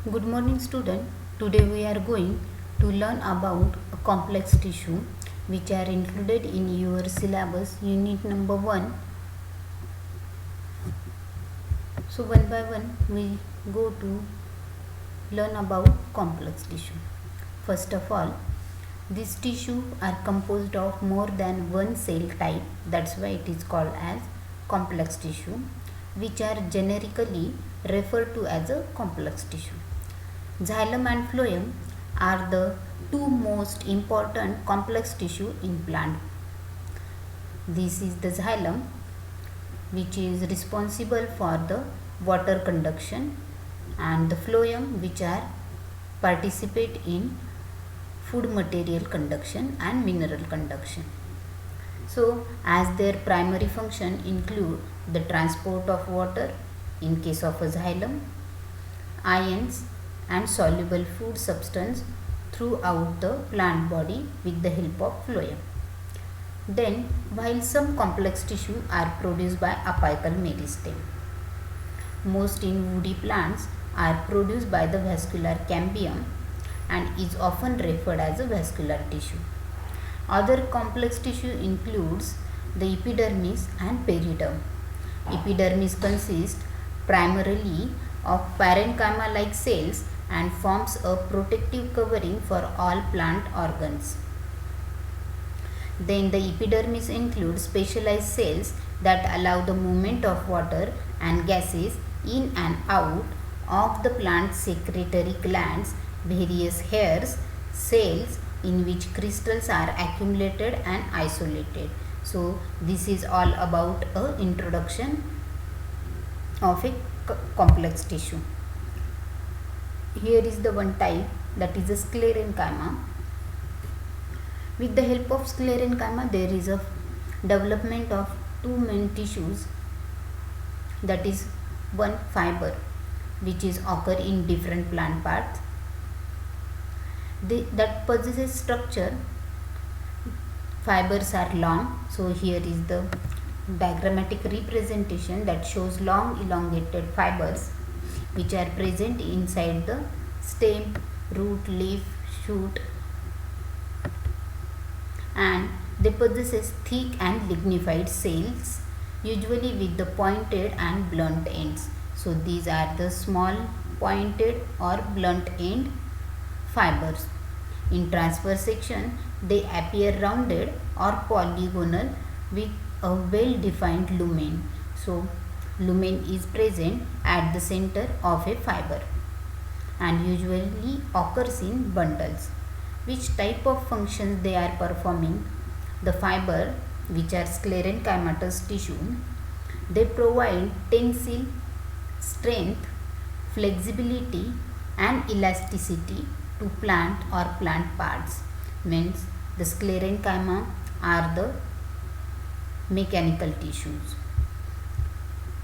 Good morning student. Today we are going to learn about a complex tissue which are included in your syllabus unit number 1. So one by one we go to learn about complex tissue. First of all, these tissue are composed of more than one cell type, that's why it is called as complex tissue, which are generically referred to as a complex tissue. Xylem and phloem are the two most important complex tissue in plant. This is the xylem, which is responsible for the water conduction, and the phloem, which are participate in food material conduction and mineral conduction. So as their primary function include the transport of water in case of a xylem, ions and soluble food substance throughout the plant body with the help of phloem. Then, while some complex tissue are produced by apical meristem, most in woody plants are produced by the vascular cambium and is often referred as a vascular tissue. Other complex tissue includes the epidermis and periderm. Epidermis consists primarily of parenchyma-like cells and forms a protective covering for all plant organs. Then the epidermis includes specialized cells that allow the movement of water and gases in and out of the plant secretory glands, various hairs, cells in which crystals are accumulated and isolated. So this is all about a introduction of a complex tissue. Here is the one type, that is a sclerenchyma. With the help of sclerenchyma, there is a development of two main tissues, that is one fiber, which is occur in different plant parts that possesses structure. Fibers are long, so here is the diagrammatic representation that shows long elongated fibers which are present inside the stem, root, leaf, shoot, and they possess thick and lignified cells, usually with the pointed and blunt ends. So these are the small pointed or blunt end fibers. In transverse section, they appear rounded or polygonal with a well-defined lumen. So lumen is present at the center of a fiber and usually occurs in bundles. Which type of functions they are performing? The fiber, which are sclerenchymatous tissue, they provide tensile strength, flexibility and elasticity to plant or plant parts. Means the sclerenchyma are the mechanical tissues.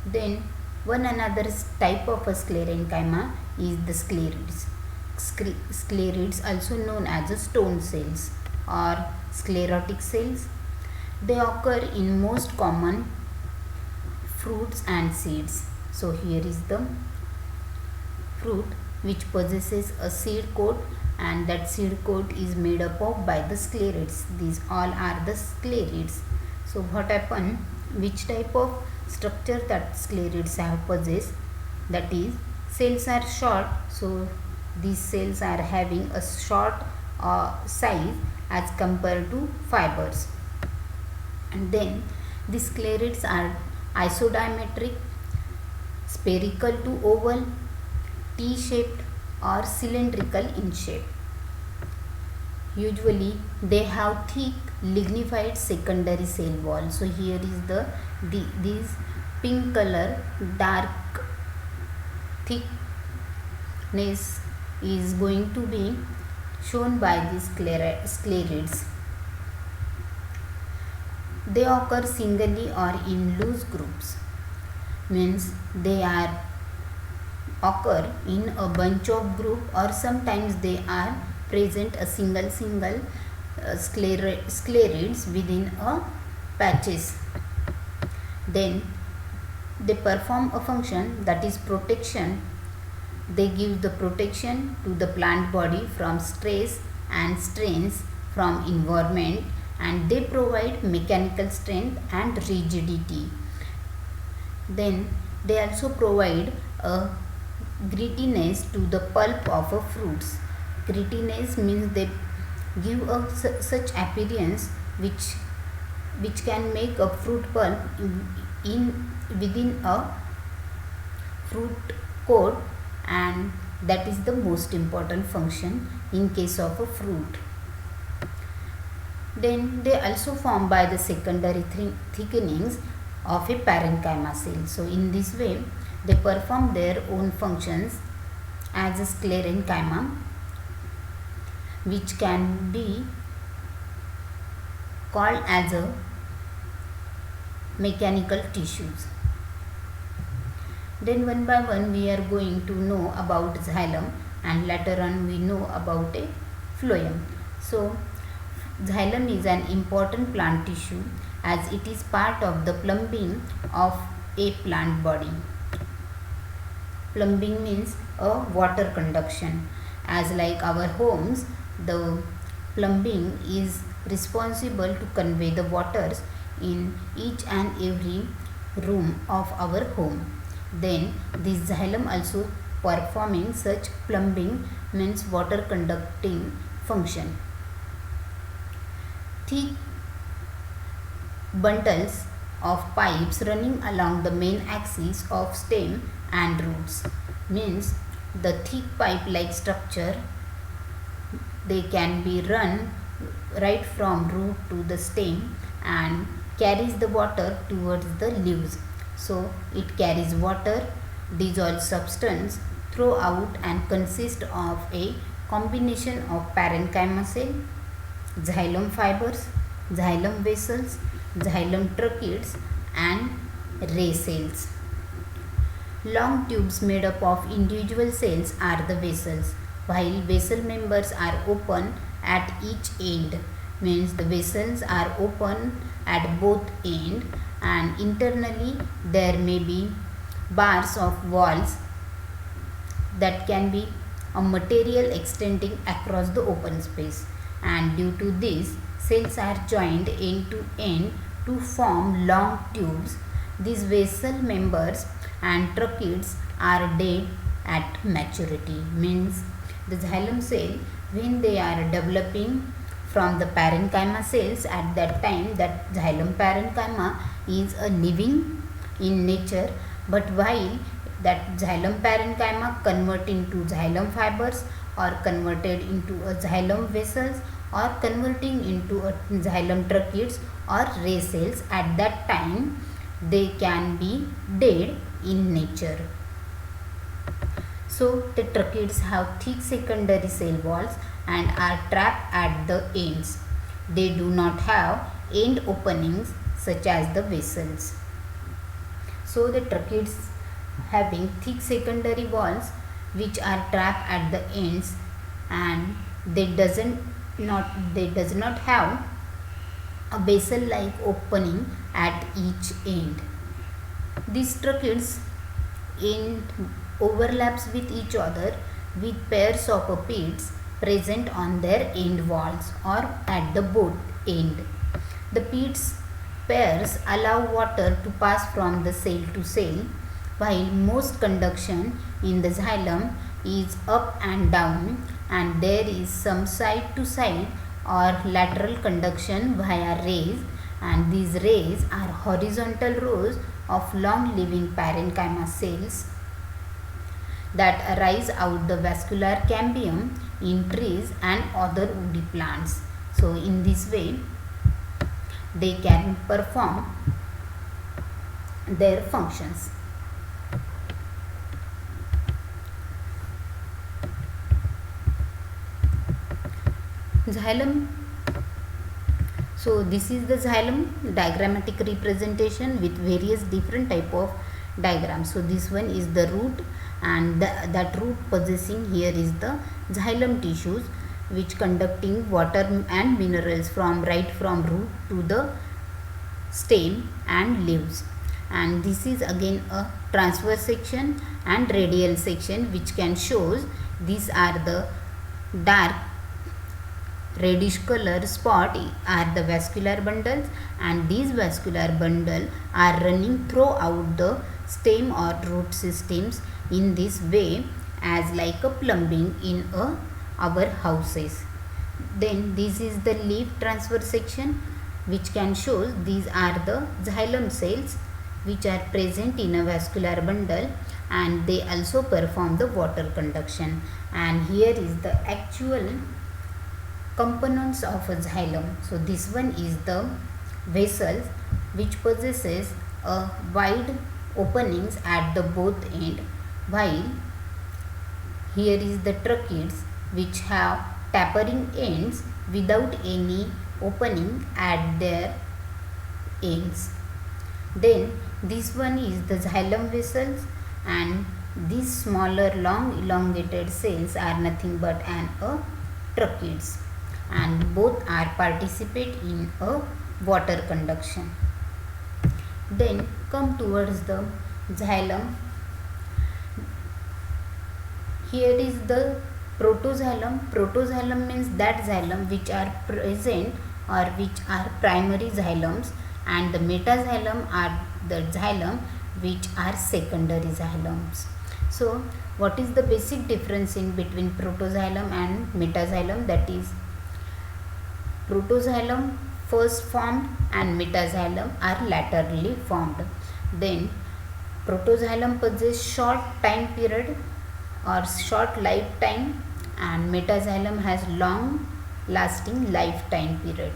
Then one another type of a sclerenchyma is the sclerids. Sclerids, also known as the stone cells or sclerotic cells, they occur in most common fruits and seeds. So here is the fruit which possesses a seed coat, and that seed coat is made up of by the sclerids. These all are the sclerids. So what happen, which type of structure that sclerids have possessed, that is cells are short, so these cells are having a short size as compared to fibers. And then the sclerids are isodiametric, spherical to oval, T-shaped or cylindrical in shape. Usually they have thick lignified secondary cell wall. So here is this pink color, dark thickness is going to be shown by these sclerids. They occur singly or in loose groups. Means they are occur in a bunch of group, or sometimes they are present a single sclerids within a patches. Then they perform a function, that is protection They give the protection to the plant body from stress and strains from environment, and they provide mechanical strength and rigidity. Then they also provide a grittiness to the pulp of a fruits. Grittiness means they give a such appearance which can make a fruit pulp in within a fruit coat, and that is the most important function in case of a fruit. Then they also form by the secondary thickenings of a parenchyma cell. So in this way they perform their own functions as a sclerenchyma, which can be called as a mechanical tissues. Then one by one we are going to know about xylem, and later on we know about a phloem. So xylem is an important plant tissue as it is part of the plumbing of a plant body. Plumbing means a water conduction. As like our homes, the plumbing is responsible to convey the waters in each and every room of our home. Then this xylem also performing such plumbing means water conducting function. Thick bundles of pipes running along the main axis of stem and roots means the thick pipe like structure, they can be run right from root to the stem and carries the water towards the leaves. So it carries water, dissolved substance throughout, and consists of a combination of parenchyma cell, xylem fibers, xylem vessels, xylem tracheids, and ray cells. Long tubes made up of individual cells are the vessels, while vessel members are open at each end, means the vessels are open at both ends, and internally there may be bars of walls that can be a material extending across the open space, and due to this cells are joined end to end to form long tubes. These vessel members and tracheids are dead at maturity, means the xylem cell when they are developing from the parenchyma cells, at that time that xylem parenchyma is a living in nature, but while that xylem parenchyma convert into xylem fibers or converted into a xylem vessels or converting into a xylem tracheids or ray cells, at that time they can be dead in nature. So the tracheids have thick secondary cell walls and are trapped at the ends. They do not have end openings such as the vessels. So the tracheids having thick secondary walls which are trapped at the ends, and they does not have a vessel like opening at each end. These tracheids end overlaps with each other with pairs of pits present on their end walls or at the both end. The pits pairs allow water to pass from the cell to cell, while most conduction in the xylem is up and down, and there is some side to side or lateral conduction via rays, and these rays are horizontal rows of long living parenchyma cells that arise out the vascular cambium in trees and other woody plants. So in this way they can perform their functions. Xylem. So this is the xylem diagrammatic representation with various different type of diagrams. So this one is the root, and that root possessing here is the xylem tissues which conducting water and minerals from right from root to the stem and leaves. and this is again a transverse section and radial section, which can shows these are the dark reddish color spot are the vascular bundles, and these vascular bundle are running throughout the stem or root systems in this way, as like a plumbing in our houses. Then this is the leaf transverse section, which can show these are the xylem cells which are present in a vascular bundle, and they also perform the water conduction. And here is the actual components of a xylem. So this one is the vessels which possesses a wide openings at the both end, while here is the tracheids which have tapering ends without any opening at their ends. Then this one is the xylem vessels, and these smaller long elongated cells are nothing but tracheids, and both are participate in a water conduction. Then come towards the xylem. Here is the protoxylem. Protoxylem means that xylem which are present or which are primary xylems, and the metaxylem are the xylem which are secondary xylems. So what is the basic difference in between protoxylem and metaxylem? That is, protoxylem first formed and metaxylem are laterally formed. Then protoxylem possesses short time period or short lifetime, and metaxylem has long lasting lifetime period.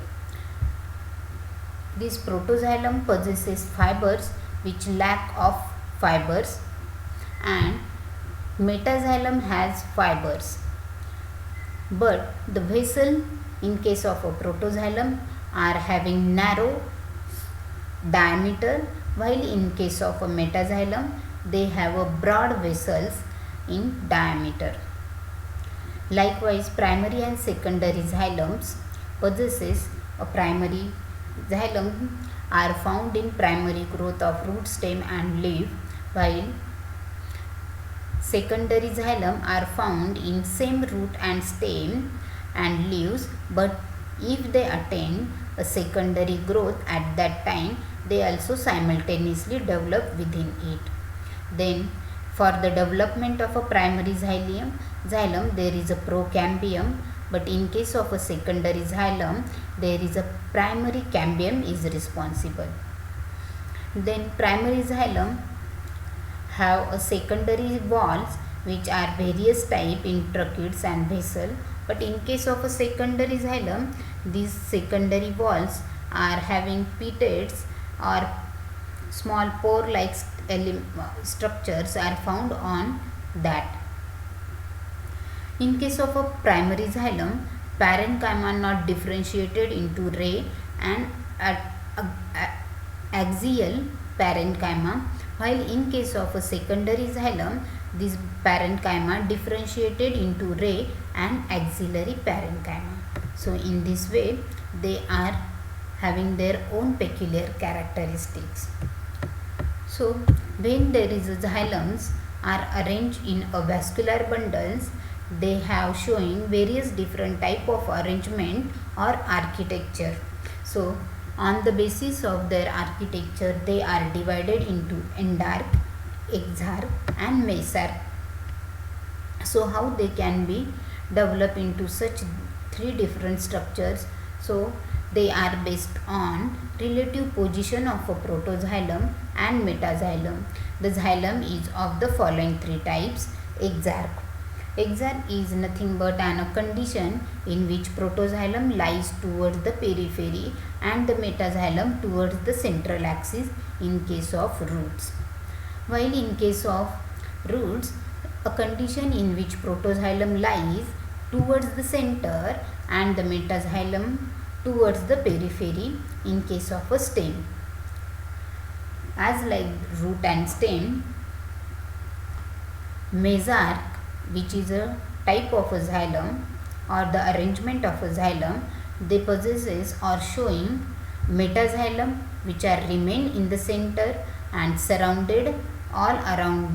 This protoxylem possesses fibers which lack of fibers, and metaxylem has fibers. But the vessel in case of a protoxylem are having narrow diameter, while in case of a metaxylem they have a broad vessels in diameter. Likewise, primary and secondary xylems possesses a primary xylem are found in primary growth of root, stem and leaf, while secondary xylem are found in same root and stem and leaves, but if they attain a secondary growth at that time, they also simultaneously develop within it. Then for the development of a primary xylem there is a procambium, but in case of a secondary xylem there is a primary cambium is responsible. Then primary xylem have a secondary walls which are various type in tracheids and vessel, but in case of a secondary xylem these secondary walls are having petates or small pore like structures are found on that. In case of a primary xylem, parenchyma not differentiated into ray and axial parenchyma, while in case of a secondary xylem, this parenchyma differentiated into ray and axillary parenchyma. So in this way they are having their own peculiar characteristics. So when there is a xylems are arranged in a vascular bundles, they have showing various different type of arrangement or architecture. So on the basis of their architecture they are divided into endarch, exarch and mesarch. So how they can be developed into such three different structures? So they are based on relative position of a protoxylem and metaxylem. The xylem is of the following three types. Exarch. Exarch is nothing but a condition in which protoxylem lies towards the periphery and the metaxylem towards the central axis in case of roots. While in case of roots, a condition in which protoxylem lies towards the center and the metaxylem towards the periphery in case of a stem. As like root and stem, mesarch, which is a type of a xylem or the arrangement of a xylem, they possesses or showing metaxylem which are remain in the center, and surrounded all around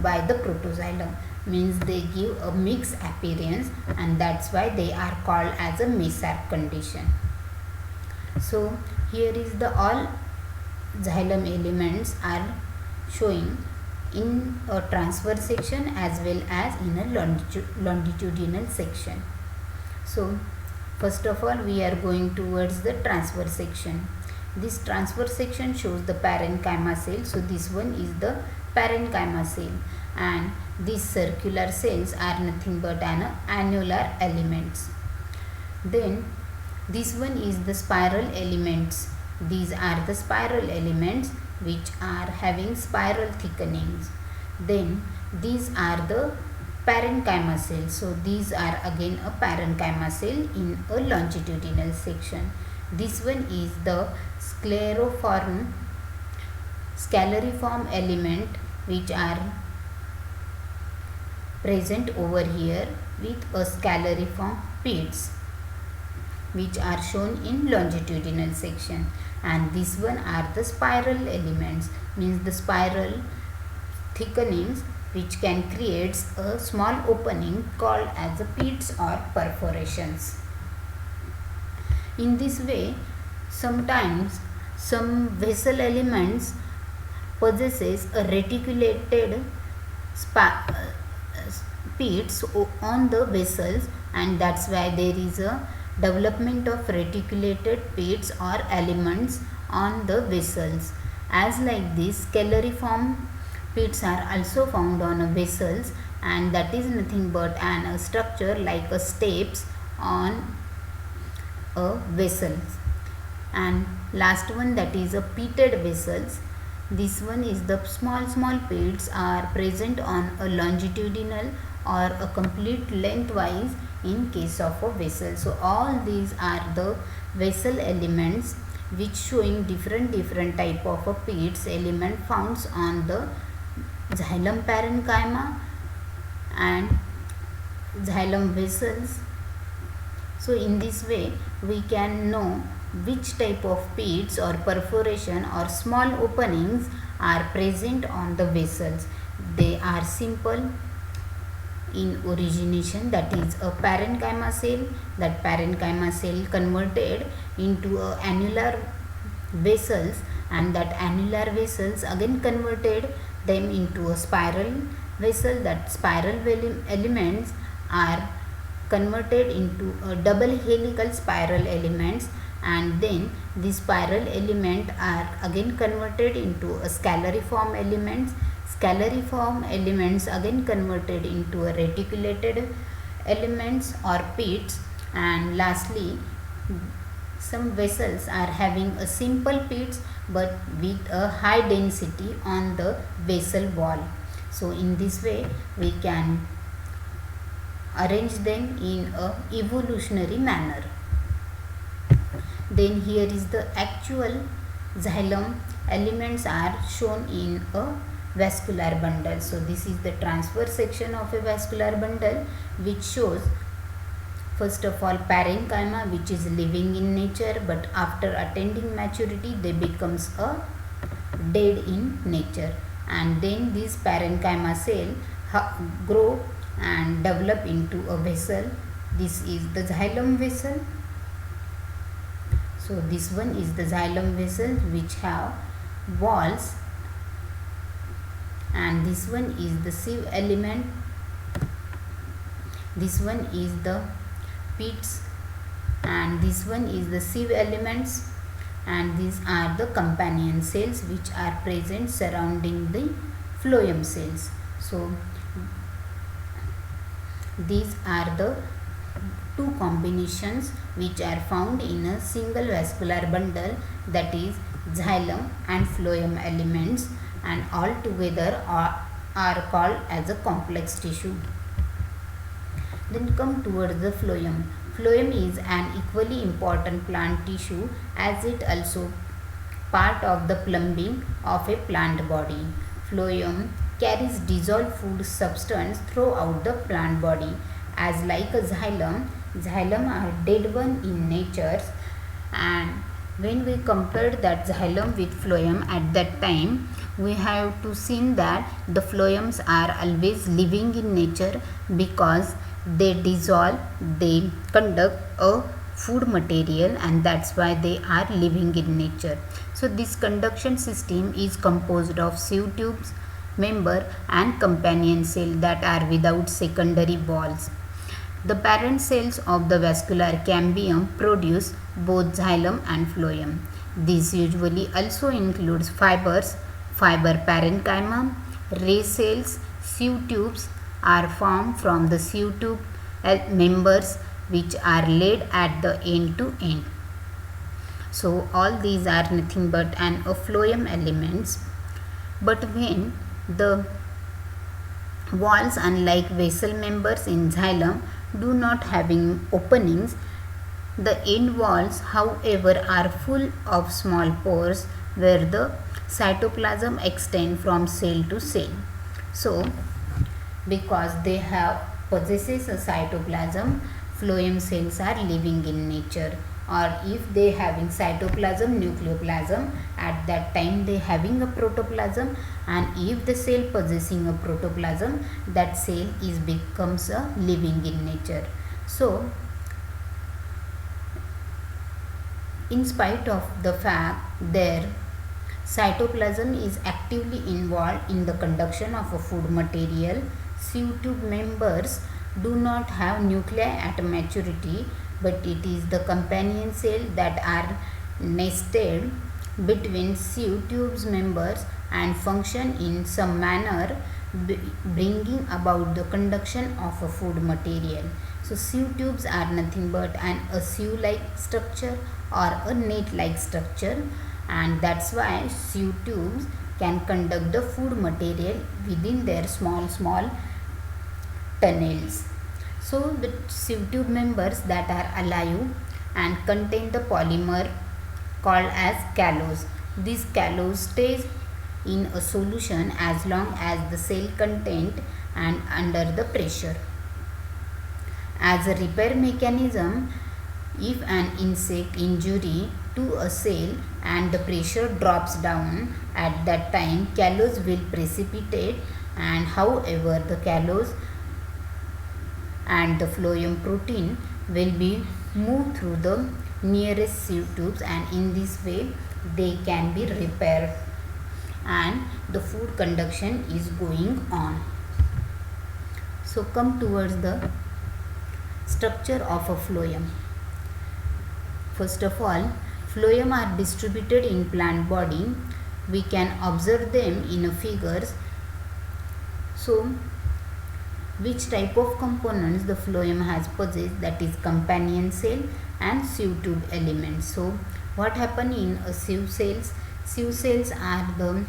by the protoxylem, means they give a mixed appearance, and that's why they are called as a Maillard condition. So here is the all xylem elements are showing in a transverse section as well as in a longitudinal section. So first of all we are going towards the transverse section. This transverse section shows the parenchyma cell. So this one is the parenchyma cell, and these circular cells are nothing but an annular elements. Then this one is the spiral elements. These are the spiral elements which are having spiral thickenings. Then these are the parenchyma cells. So these are again a parenchyma cell in a longitudinal section. This one is the scalariform element which are present over here with a scalariform pits which are shown in longitudinal section, and this one are the spiral elements, means the spiral thickenings which can create a small opening called as a pits or perforations. In this way, sometimes some vessel elements possesses a reticulated pits on the vessels, and that's why there is a development of reticulated pits or elements on the vessels. As like this, scalariform pits are also found on vessels, and that is nothing but a structure like a steps on a vessel. And last one, that is a pitted vessels. This one is the small pits are present on a longitudinal or a complete lengthwise in case of a vessel. So all these are the vessel elements which showing different type of a pits element found on the xylem parenchyma and xylem vessels. So in this way we can know which type of pits or perforation or small openings are present on the vessels. They are simple in origination, that is a parenchyma cell. That parenchyma cell converted into a annular vessels, and that annular vessels again converted them into a spiral vessel. That spiral elements are converted into a double helical spiral elements, and then the spiral element are again converted into a scalariform elements. Scalariform elements again converted into a reticulated elements or pits, and lastly some vessels are having a simple pits but with a high density on the vessel wall. So in this way we can arrange them in a evolutionary manner. Then here is the actual xylem elements are shown in a vascular bundle. So this is the transverse section of a vascular bundle which shows first of all parenchyma, which is living in nature, but after attaining maturity they becomes a dead in nature, and then this parenchyma cell grow and develop into a vessel. This is the xylem vessel. So this one is the xylem vessel which have walls, and this one is the sieve element. This one is the pits, and this one is the sieve elements, and these are the companion cells which are present surrounding the phloem cells. So these are the two combinations which are found in a single vascular bundle, that is xylem and phloem elements, and all together are called as a complex tissue. Then come towards the phloem. Phloem is an equally important plant tissue as it also part of the plumbing of a plant body. Phloem carries dissolved food substance throughout the plant body. As like a xylem are dead one in nature, and when we compared that xylem with phloem at that time, we have to see that the phloems are always living in nature because they dissolve, they conduct a food material, and that's why they are living in nature. So this conduction system is composed of sieve tubes, member and companion cell that are without secondary walls. The parent cells of the vascular cambium produce both xylem and phloem. This usually also includes fibers, fiber parenchyma, ray cells. Sieve tubes are formed from the sieve tube members which are laid at the end to end. So all these are nothing but an phloem elements. But when the walls, unlike vessel members in xylem, do not having openings, the end walls however are full of small pores where the cytoplasm extend from cell to cell. So because they have possesses a cytoplasm, phloem cells are living in nature. Or if they having cytoplasm, nucleoplasm, at that time they having a protoplasm, and if the cell possessing a protoplasm, that cell is becomes a living in nature. So in spite of the fact their cytoplasm is actively involved in the conduction of a food material, sieve tube members do not have nuclei at maturity, but it is the companion cell that are nested between sieve tubes members and function in some manner bringing about the conduction of a food material. So sieve tubes are nothing but a sieve like structure or a net like structure, and that's why sieve tubes can conduct the food material within their small tunnels. So the sieve tube members that are alive and contain the polymer called as callose. This callose stays in a solution as long as the cell content and under the pressure. As a repair mechanism, if an insect injury to a cell and the pressure drops down, at that time callose will precipitate, and however the callose and the phloem protein will be moved through the nearest sieve tubes, and in this way they can be repaired and the food conduction is going on. So come towards the structure of a phloem. First of all, phloem are distributed in plant body. We can observe them in figures. So which type of components the phloem has possessed, that is companion cell and sieve tube elements. So what happen in a sieve cells? Sieve cells are the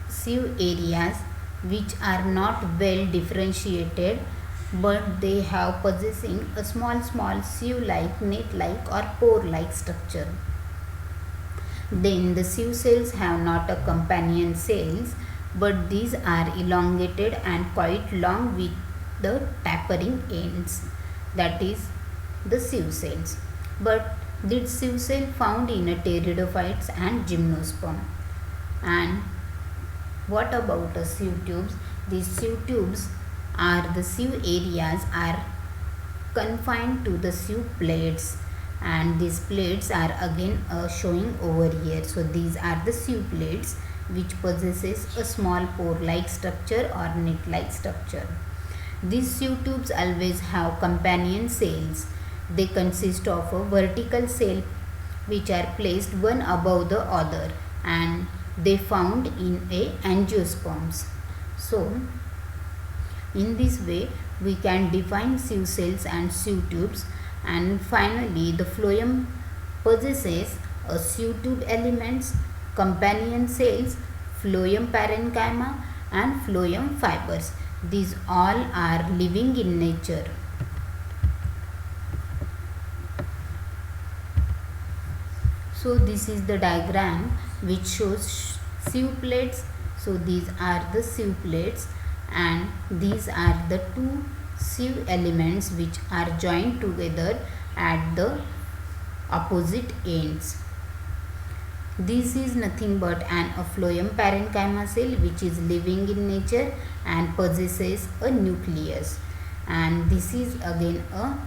sieve areas which are not well differentiated, but they have possessing a small sieve like, net like or pore like structure. Then the sieve cells have not a companion cells, but these are elongated and quite long with the tapering ends, that is the sieve cells. But this sieve cell found in a pteridophytes and gymnosperm. And what about a sieve tubes? These sieve tubes are the sieve areas are confined to the sieve plates, and these plates are again showing over here. So these are the sieve plates which possesses a small pore like structure or net like structure. These sieve tubes always have companion cells. They consist of a vertical cell which are placed one above the other, and they found in a angiosperms. So in this way we can define sieve cells and sieve tubes. And finally the phloem possesses a sieve tube elements, companion cells, phloem parenchyma and phloem fibers. These all are living in nature. So this is the diagram which shows sieve plates. So these are the sieve plates, and these are the two sieve elements which are joined together at the opposite ends. This is nothing but an phloem parenchyma cell which is living in nature and possesses a nucleus, and this is again a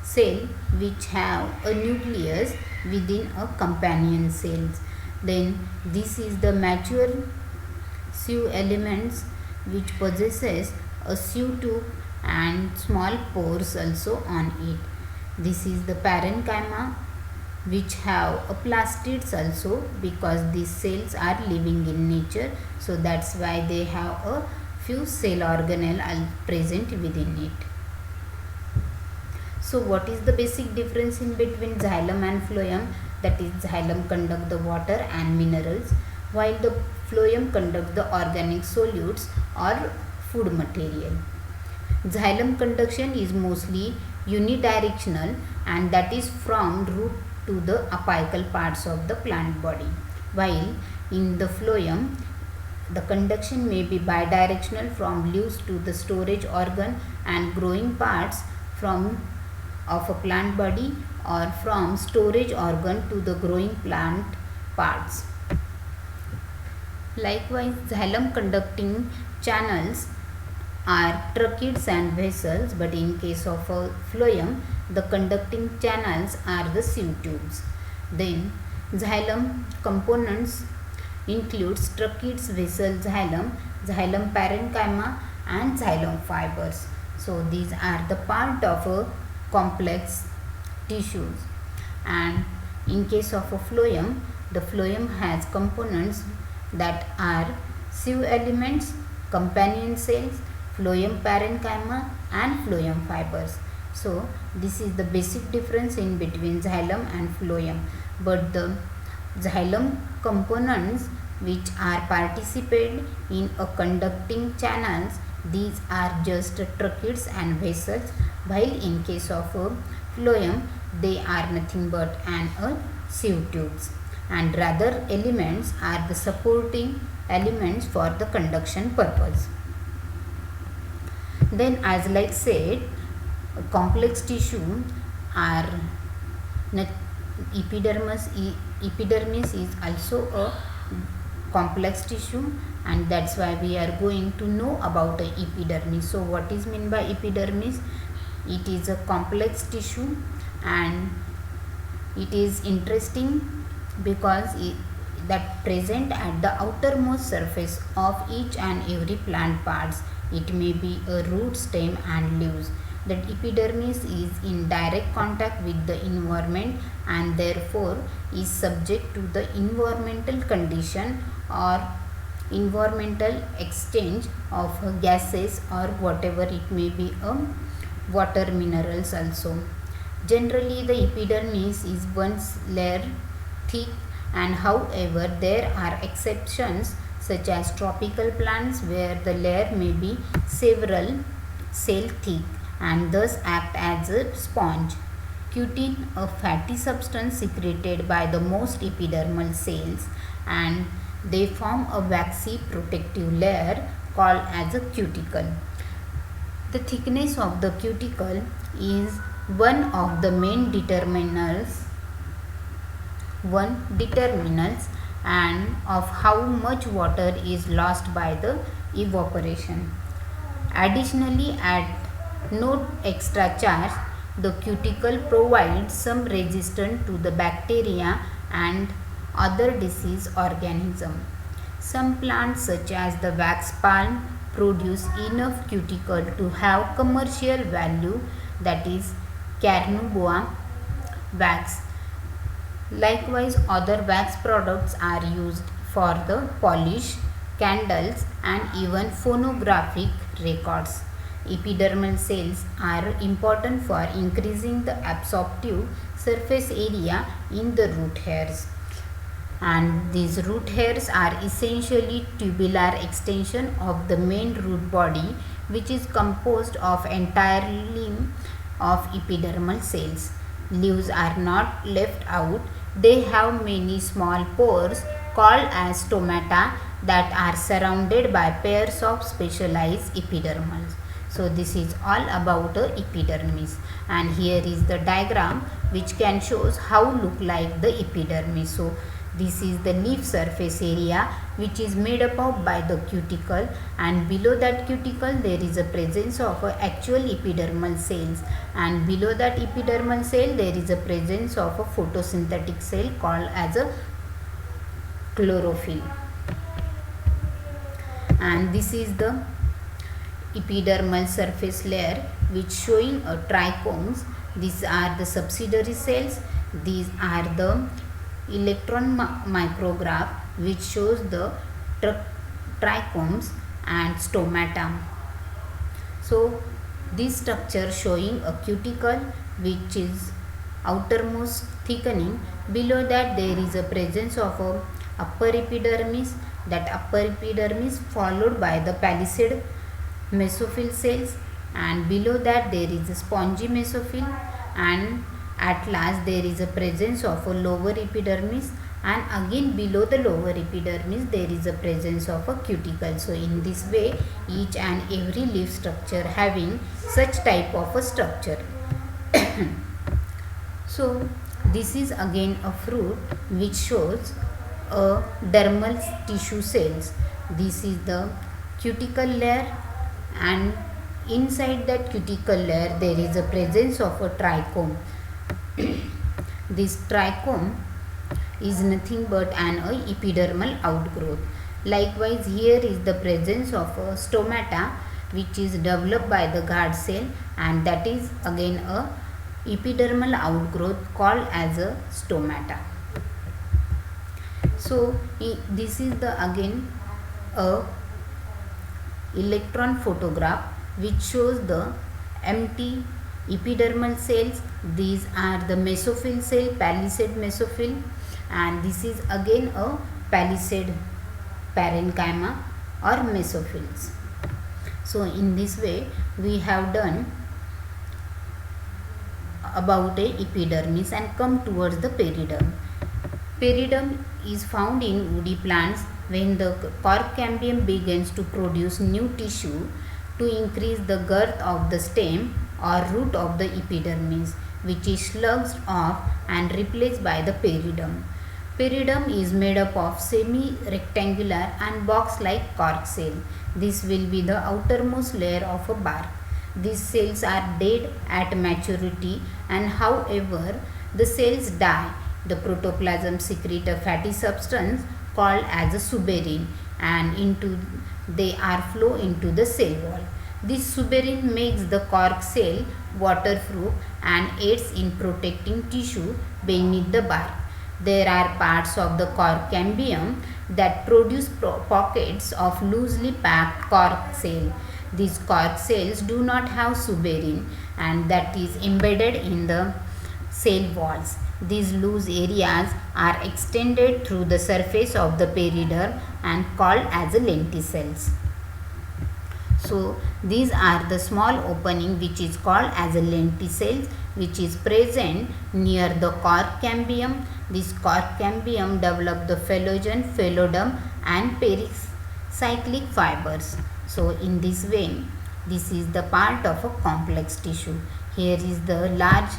cell which have a nucleus within a companion cells. Then this is the mature sieve elements which possesses a sieve tube and small pores also on it. This is the parenchyma which have a plastids also, because these cells are living in nature, so that's why they have a few cell organelle present within it. So what is the basic difference in between xylem and phloem? That is, xylem conduct the water and minerals, while the phloem conduct the organic solutes or food material. Xylem conduction is mostly unidirectional, and that is from root to the apical parts of the plant body, while in the phloem the conduction may be bidirectional from leaves to the storage organ and growing parts of a plant body, or from storage organ to the growing plant parts. Likewise, xylem conducting channels are tracheids and vessels, but in case of a phloem the conducting channels are the sieve tubes. Then xylem components includes tracheids, vessel, xylem, xylem parenchyma and xylem fibers. So these are the part of a complex tissues, and in case of a phloem, the phloem has components that are sieve elements, companion cells, phloem parenchyma and phloem fibers. So this is the basic difference in between xylem and phloem. But the xylem components which are participate in a conducting channels, these are just tracheids and vessels, while in case of a phloem they are nothing but a sieve tubes, and rather elements are the supporting elements for the conduction purpose. Then, as like said, complex tissue are epidermis is also a complex tissue, and that's why we are going to know about the epidermis. So what is meant by epidermis? It is a complex tissue, and it is interesting because that present at the outermost surface of each and every plant parts. It may be a root, stem and leaves. That epidermis is in direct contact with the environment and therefore is subject to the environmental condition or environmental exchange of gases or whatever it may be, water, minerals also. Generally the epidermis is one layer thick, and however there are exceptions such as tropical plants where the layer may be several cell thick and thus act as a sponge. Cutin, a fatty substance secreted by the most epidermal cells, and they form a waxy protective layer called as a cuticle. The thickness of the cuticle is one of the main determinants and of how much water is lost by the evaporation. Additionally, at no extra charge, the cuticle provides some resistance to the bacteria and other disease organisms. Some plants such as the wax palm produce enough cuticle to have commercial value, that is Carnauba wax. Likewise, other wax products are used for the polish, candles and even phonographic records. Epidermal cells are important for increasing the absorptive surface area in the root hairs, and these root hairs are essentially tubular extension of the main root body, which is composed of entirely of epidermal cells. Leaves are not left out. They have many small pores called as stomata that are surrounded by pairs of specialized epidermals. So this is all about epidermis, and here is the diagram which can shows how look like the epidermis. So this is the leaf surface area which is made up of by the cuticle, and below that cuticle there is a presence of actual epidermal cells, and below that epidermal cell there is a presence of a photosynthetic cell called as a chlorophyll. And this is the epidermal surface layer which showing a trichomes. These are the subsidiary cells. These are the electron micrograph which shows the trichomes and stomata. So this structure showing a cuticle which is outermost thickening. Below that there is a presence of a upper epidermis. That upper epidermis followed by the palisade mesophyll cells, and below that there is a spongy mesophyll, and at last there is a presence of a lower epidermis, and again below the lower epidermis there is a presence of a cuticle. So in this way each and every leaf structure having such type of a structure. So this is again a fruit which shows a dermal tissue cells. This is the cuticle layer, and inside that cuticle layer there is a presence of a trichome. This trichome is nothing but an epidermal outgrowth. Likewise here is the presence of a stomata which is developed by the guard cell, and that is again a epidermal outgrowth called as a stomata. So this is the again a electron photograph which shows the empty epidermal cells. These are the mesophyll cell, palisade mesophyll, and this is again a palisade parenchyma or mesophylls. So in this way we have done about a epidermis, and come towards the periderm. Periderm is found in woody plants when the cork cambium begins to produce new tissue to increase the girth of the stem or root of the epidermis, which is slugged off and replaced by the periderm. Periderm is made up of semi-rectangular and box-like cork cell. This will be the outermost layer of a bark. These cells are dead at maturity, and however the cells die, the protoplasm secrete a fatty substance called as a suberin, and they are flow into the cell wall. This suberin makes the cork cell waterproof and aids in protecting tissue beneath the bark. There are parts of the cork cambium that produce pockets of loosely packed cork cell. These cork cells do not have suberin, and that is embedded in the cell walls. These loose areas are extended through the surface of the periderm and called as lenticels. So these are the small opening which is called as a lenticels, which is present near the cork cambium. This cork cambium develop the phellogen, phelloderm and pericyclic fibers. So in this way, this is the part of a complex tissue. Here is the large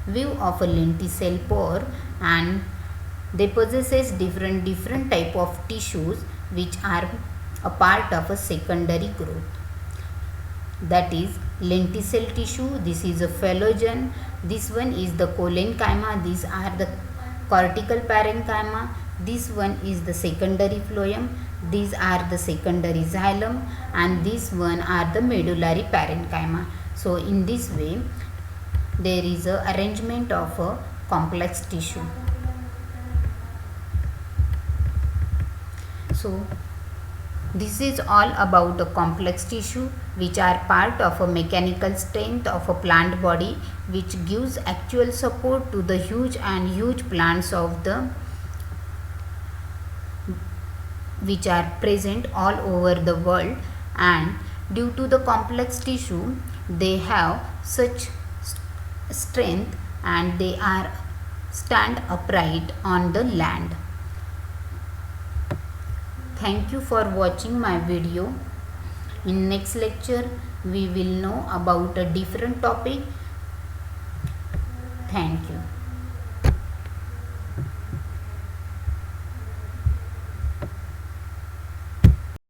view of a lenticel pore, and they possesses different type of tissues which are a part of a secondary growth. That is lenticel tissue. This is a phellogen. This one is the collenchyma. These are the cortical parenchyma. This one is the secondary phloem. These are the secondary xylem, and this one are the medullary parenchyma. So in this way there is a arrangement of a complex tissue. So this is all about a complex tissue which are part of a mechanical strength of a plant body, which gives actual support to the huge plants of the which are present all over the world, and due to the complex tissue they have such strength and they are stand upright on the land. Thank you for watching my video. In next lecture we will know about a different topic. Thank you.